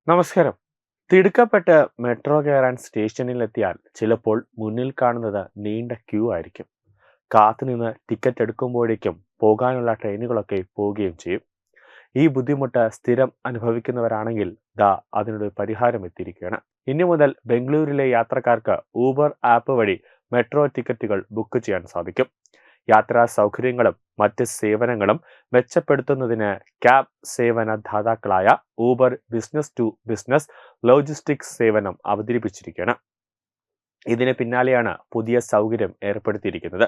നമസ്കാരം. തിടുക്കപ്പെട്ട് മെട്രോ കയറാൻ സ്റ്റേഷനിലെത്തിയാൽ ചിലപ്പോൾ മുന്നിൽ കാണുന്നത് നീണ്ട ക്യൂ ആയിരിക്കും. കാത്തുനിന്ന് ടിക്കറ്റ് എടുക്കുമ്പോഴേക്കും പോകാനുള്ള ട്രെയിനുകളൊക്കെ പോവുകയും ചെയ്യും. ഈ ബുദ്ധിമുട്ട് സ്ഥിരം അനുഭവിക്കുന്നവരാണെങ്കിൽ അതിനൊരു പരിഹാരം എത്തിയിരിക്കുകയാണ്. ഇനി മുതൽ ബംഗളൂരിലെ യാത്രക്കാർക്ക് ഊബർ ആപ്പ് വഴി മെട്രോ ടിക്കറ്റുകൾ ബുക്ക് ചെയ്യാൻ സാധിക്കും. യാത്രാ സൗകര്യങ്ങളും മറ്റ് സേവനങ്ങളും മെച്ചപ്പെടുത്തുന്നതിന് ക്യാബ് സേവന ദാതാക്കളായ Uber business to business logistics സേവനം അവതരിപ്പിച്ചിരിക്കുകയാണ്. ഇതിന് പിന്നാലെയാണ് പുതിയ സൗകര്യം ഏർപ്പെടുത്തിയിരിക്കുന്നത്.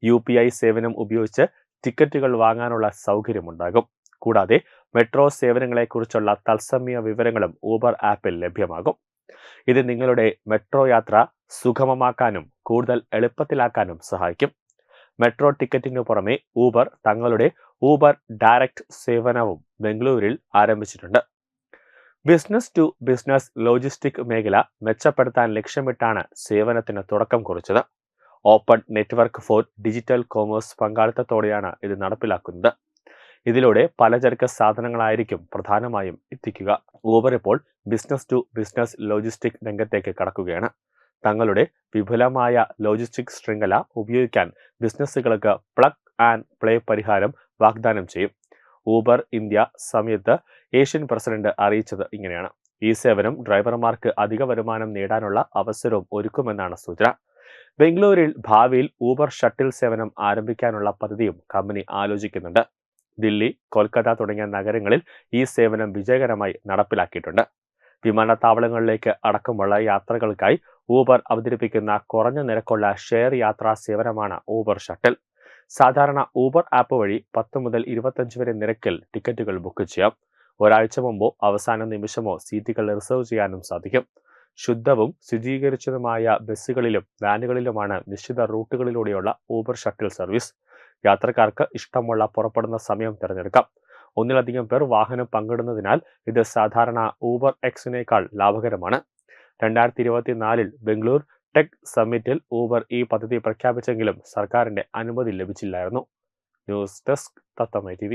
UPI സേവനം ഉപയോഗിച്ച് ടിക്കറ്റുകൾ വാങ്ങാനുള്ള സൗകര്യമുണ്ടാകും. കൂടാതെ മെട്രോ സേവനങ്ങളെക്കുറിച്ചുള്ള തത്സമയ വിവരങ്ങളും ഊബർ ആപ്പിൽ ലഭ്യമാകും. ഇത് നിങ്ങളുടെ മെട്രോ യാത്ര സുഗമമാക്കാനും കൂടുതൽ എളുപ്പത്തിലാക്കാനും സഹായിക്കും. മെട്രോ ടിക്കറ്റിനു പുറമെ ഊബർ തങ്ങളുടെ ഊബർ ഡയറക്റ്റ് സേവനവും ബംഗളൂരിൽ ആരംഭിച്ചിട്ടുണ്ട്. ബിസിനസ് ടു ബിസിനസ് ലോജിസ്റ്റിക് മേഖല മെച്ചപ്പെടുത്താൻ ലക്ഷ്യമിട്ടാണ് സേവനത്തിന് തുടക്കം കുറിച്ചത്. Open network for digital commerce പങ്കാളിത്തത്തോടെയാണ് ഇത് നടപ്പിലാക്കുന്നത്. ഇതിലൂടെ പലചരക്ക് സാധനങ്ങളായിരിക്കും പ്രധാനമായും എത്തിക്കുക. ഊബർ ഇപ്പോൾ ബിസിനസ് ടു ബിസിനസ് ലോജിസ്റ്റിക് രംഗത്തേക്ക് കടക്കുകയാണ്. തങ്ങളുടെ വിപുലമായ ലോജിസ്റ്റിക് ശൃംഖല ഉപയോഗിക്കാൻ ബിസിനസ്സുകൾക്ക് പ്ലഗ് ആൻഡ് പ്ലേ പരിഹാരം വാഗ്ദാനം ചെയ്യും. ഊബർ ഇന്ത്യ സമയത്ത് ഏഷ്യൻ പ്രസിഡന്റ് അറിയിച്ചത് ഇങ്ങനെയാണ്: ഈ സേവനം ഡ്രൈവർമാർക്ക് അധിക വരുമാനം നേടാനുള്ള അവസരവും ഒരുക്കുമെന്നാണ് സൂചന. ബംഗളൂരിൽ ഭാവിയിൽ ഊബർ ഷട്ടിൽ സേവനം ആരംഭിക്കാനുള്ള പദ്ധതിയും കമ്പനി ആലോചിക്കുന്നുണ്ട്. ദില്ലി, കൊൽക്കത്ത തുടങ്ങിയ നഗരങ്ങളിൽ ഈ സേവനം വിജയകരമായി നടപ്പിലാക്കിയിട്ടുണ്ട്. വിമാനത്താവളങ്ങളിലേക്ക് അടക്കമുള്ള യാത്രകൾക്കായി ഊബർ അവതരിപ്പിക്കുന്ന കുറഞ്ഞ നിരക്കുള്ള ഷെയർ യാത്രാ സേവനമാണ് ഊബർ ഷട്ടിൽ. സാധാരണ ഊബർ ആപ്പ് വഴി 10 മുതൽ 25 വരെ നിരക്കിൽ ടിക്കറ്റുകൾ ബുക്ക് ചെയ്യാം. ഒരാഴ്ച മുമ്പോ അവസാന നിമിഷമോ സീറ്റുകൾ റിസർവ് ചെയ്യാനും സാധിക്കും. ശുദ്ധവും ശുചീകരിച്ചതുമായ ബസ്സുകളിലും വാനുകളിലുമാണ് നിശ്ചിത റൂട്ടുകളിലൂടെയുള്ള ഊബർ ഷട്ടിൽ സർവീസ്. യാത്രക്കാർക്ക് ഇഷ്ടമുള്ള പുറപ്പെടുന്ന സമയം തിരഞ്ഞെടുക്കാം. ഒന്നിലധികം പേർ വാഹനം പങ്കിടുന്നതിനാൽ ഇത് സാധാരണ ഊബർ എക്സിനേക്കാൾ ലാഭകരമാണ്. 2024 ബംഗളൂർ ടെക് സമ്മിറ്റിൽ ഊബർ ഈ പദ്ധതി പ്രഖ്യാപിച്ചെങ്കിലും സർക്കാരിന്റെ അനുമതി ലഭിച്ചില്ലായിരുന്നു. ന്യൂസ് ഡെസ്ക് തത്തമൈ TV.